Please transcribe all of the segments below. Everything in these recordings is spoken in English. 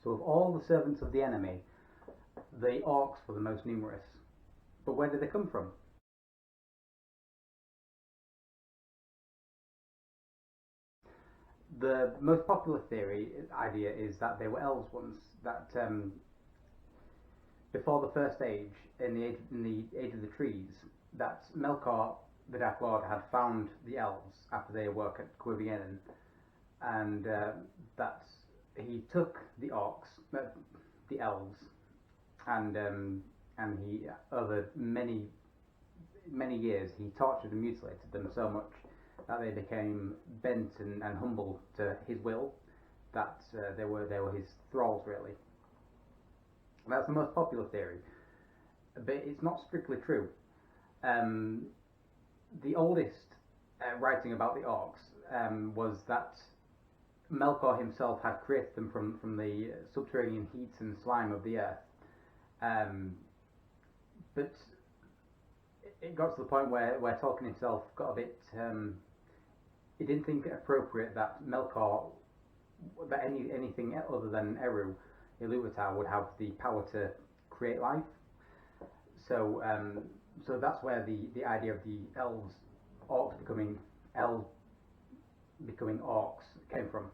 So of all the servants of the enemy, the Orcs were the most numerous. But where did they come from? The most popular idea is that they were elves once. That before the First Age, in the age of the trees, that Melkor, the Dark Lord, had found the elves after they awoke at Cuiviénen, and that he took the orcs, the elves, and he, over many years, he tortured and mutilated them so much that they became bent and humble to his will, that they were his thralls, really. That's the most popular theory, but it's not strictly true. The oldest writing about the orcs was that Melkor himself had created them from the subterranean heat and slime of the earth. But it got to the point where Tolkien himself got a bit... he didn't think it appropriate that Melkor, that anything other than Eru, Iluvatar, would have the power to create life. So that's where the idea of the orcs becoming orcs came from.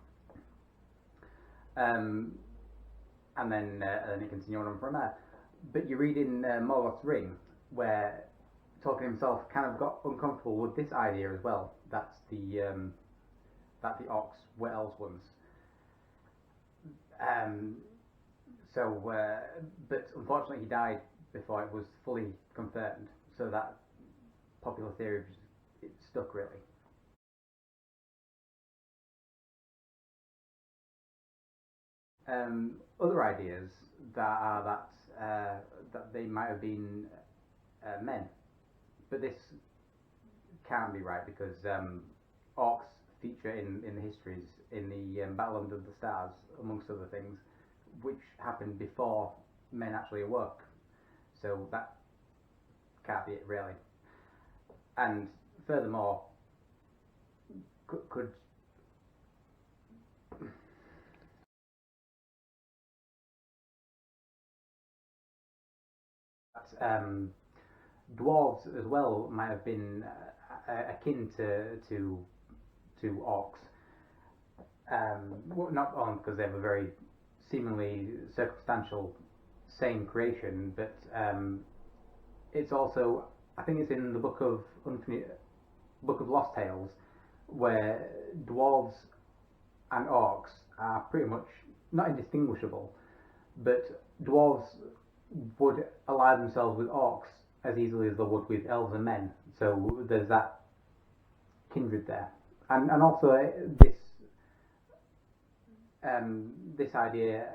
And then it continued on from there. But you read in Morgoth's Ring, where Tolkien himself kind of got uncomfortable with this idea as well, that the orcs were elves once. But unfortunately he died before it was fully confirmed, so that popular theory it stuck, really. Other ideas that they might have been men, but this can't be right because orcs feature in the histories in the Battle Under the Stars, amongst other things, which happened before men actually awoke. So that can't be it, really. And furthermore, could dwarves as well might have been akin to orcs. Well, not only because they have a very seemingly circumstantial same creation, but it's also, I think it's in the Book of Lost Tales, where dwarves and orcs are pretty much not indistinguishable, but dwarves would ally themselves with orcs as easily as they would with elves and men. So there's that kindred there, and also this idea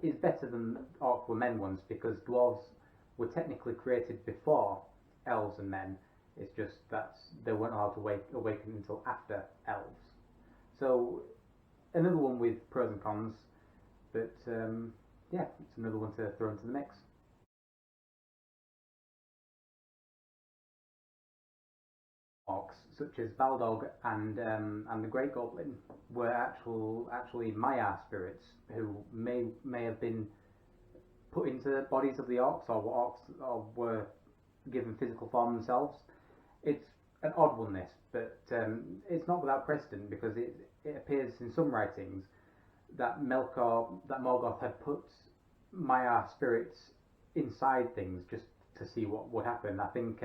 is better than orcs were men once, because dwarves were technically created before elves and men. It's just that they weren't allowed to awaken until after elves. So another one with pros and cons, but yeah, it's another one to throw into the mix. Orcs, such as Baldog and the Great Goblin, were actually Maiar spirits who may have been put into bodies of the orcs, or were given physical form themselves. It's an odd one, this, but it's not without precedent, because it appears in some writings that Morgoth had put Maiar spirits inside things just to see what would happen. I think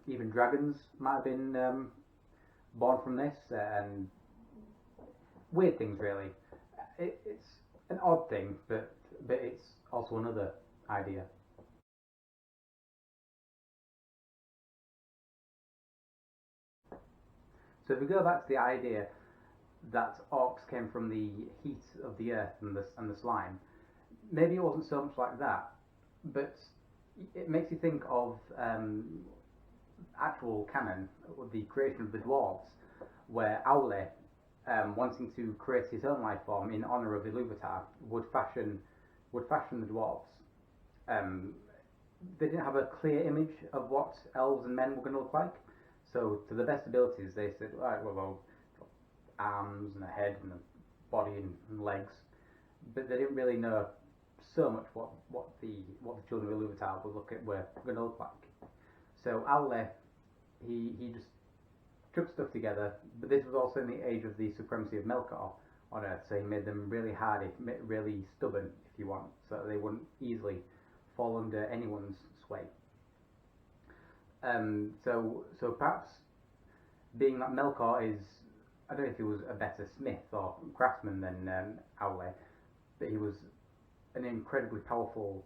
even dragons might have been born from this, and weird things, really. It's an odd thing, but it's also another idea. So if we go back to the idea that orcs came from the heat of the earth and the slime, maybe it wasn't so much like that, but it makes you think of actual canon, the creation of the dwarves, where Aule, wanting to create his own life form in honour of Iluvatar, would fashion the dwarves. They didn't have a clear image of what elves and men were going to look like, so to the best abilities they said, right, well, arms and a head and a body and legs, but they didn't really know so much what the children of Iluvatar were going to look like. So Aule, he just took stuff together, but this was also in the age of the supremacy of Melkor on Earth, so he made them really hardy, really stubborn, if you want, so that they wouldn't easily fall under anyone's sway. So perhaps being that Melkor is, I don't know if he was a better smith or craftsman than Aule, but he was an incredibly powerful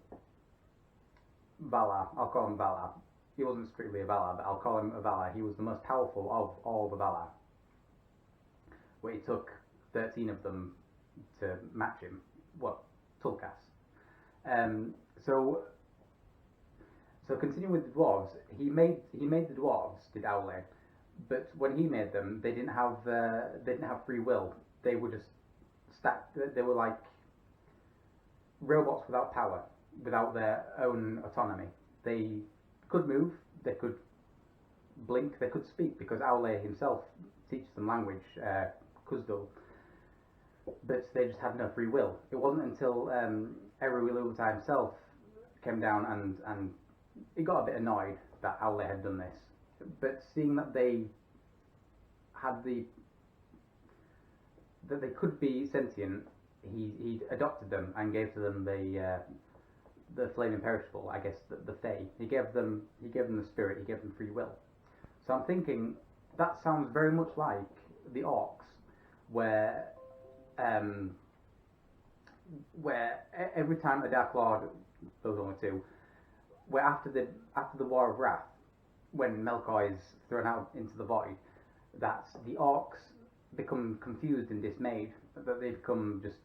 Valar. I'll call him Valar. He wasn't strictly a Valar, but I'll call him a Valar. He was the most powerful of all the Valar. Where it took 13 of them to match him. Well, Tulkas. So continuing with the dwarves, he made the dwarves, did Aule, but when he made them, they didn't have free will. They were just stacked. They were like robots without power, without their own autonomy. They could move, they could blink, they could speak, because Aule himself teaches them language, Kuzdul, but they just had no free will. It wasn't until Eru Iluvatar himself came down and he got a bit annoyed that Aule had done this, but seeing that they had that they could be sentient, he adopted them and gave to them the flame imperishable, I guess, the Fae. He gave them the spirit, he gave them free will. So I'm thinking that sounds very much like the Orcs, where every time a Dark Lord, those only two, where after the War of Wrath, when Melkor is thrown out into the void, that the Orcs become confused and dismayed, that they become just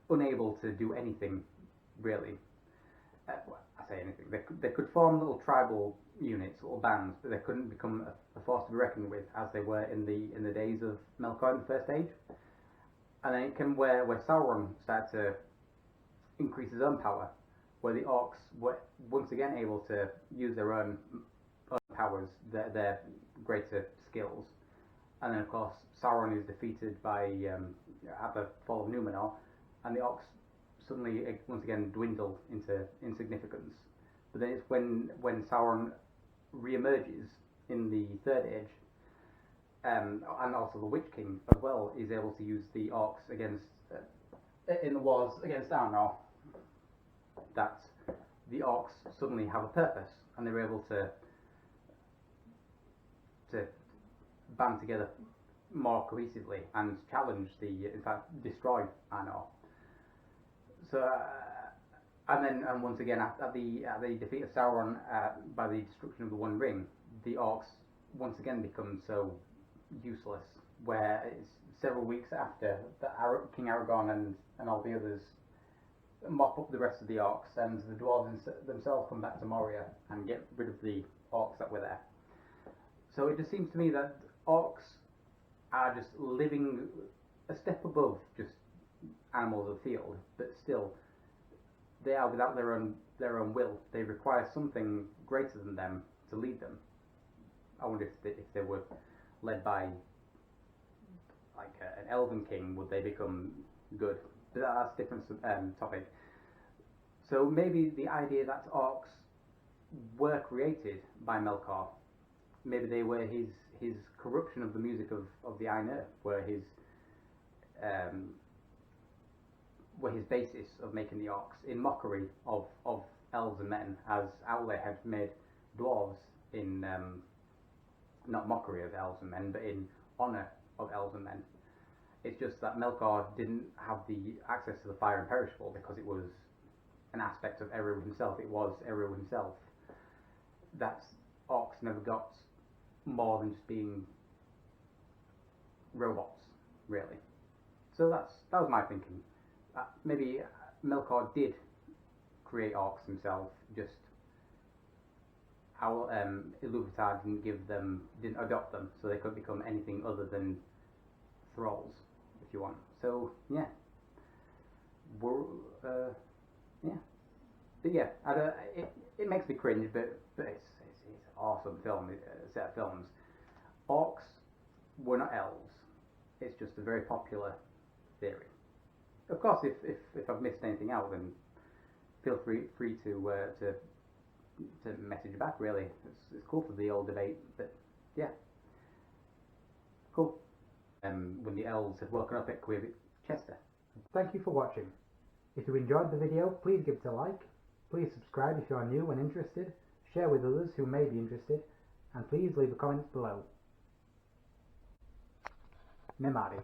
unable to do anything, really. I say anything. They could form little tribal units, little bands, but they couldn't become a force to be reckoned with as they were in the days of Melkor in the First Age. And then it came where Sauron started to increase his own power, where the Orcs were once again able to use their own powers, their greater skills. And then of course Sauron is defeated by at the fall of Numenor, and the Orcs suddenly once again dwindle into insignificance. But then it's when Sauron re-emerges in the Third Age, and also the Witch King as well is able to use the Orcs against in the wars against Arnor, that the Orcs suddenly have a purpose and they're able to band together more cohesively and challenge in fact destroy Arnor. So and once again at the defeat of Sauron by the destruction of the One Ring, the Orcs once again become so useless, where it's several weeks after that King Aragorn and all the others mop up the rest of the Orcs, and the Dwarves themselves come back to Moria and get rid of the Orcs that were there. So it just seems to me that Orcs are just living a step above just animals of the field, but still they are without their own will. They require something greater than them to lead them. I wonder if they were led by like an elven king, would they become good? But that's a different topic. So maybe the idea that Orcs were created by Melkor, maybe they were his corruption of the music of the Ainur, were his basis of making the Orcs, in mockery of elves and men, as Aule had made dwarves in not mockery of elves and men, but in honour of elves and men. It's just that Melkor didn't have the access to the fire imperishable because it was an aspect of Eru himself. It was Eru himself. That Orcs never got more than just being robots, really. So that was my thinking. Maybe Melkor did create Orcs himself, just how Iluvatar didn't adopt them, so they couldn't become anything other than thralls, if you want. So yeah, but yeah, it makes me cringe, but it's an awesome film, set of films. Orcs were not elves. It's just a very popular theory. of course, if I've missed anything out, then feel free to message back. Really, it's cool for the old debate. But yeah, cool. When the elves had woken up at Chester. Thank you for watching. If you enjoyed the video, please give it a like. Please subscribe if you are new and interested. Share with others who may be interested, and please leave a comment below. Memari.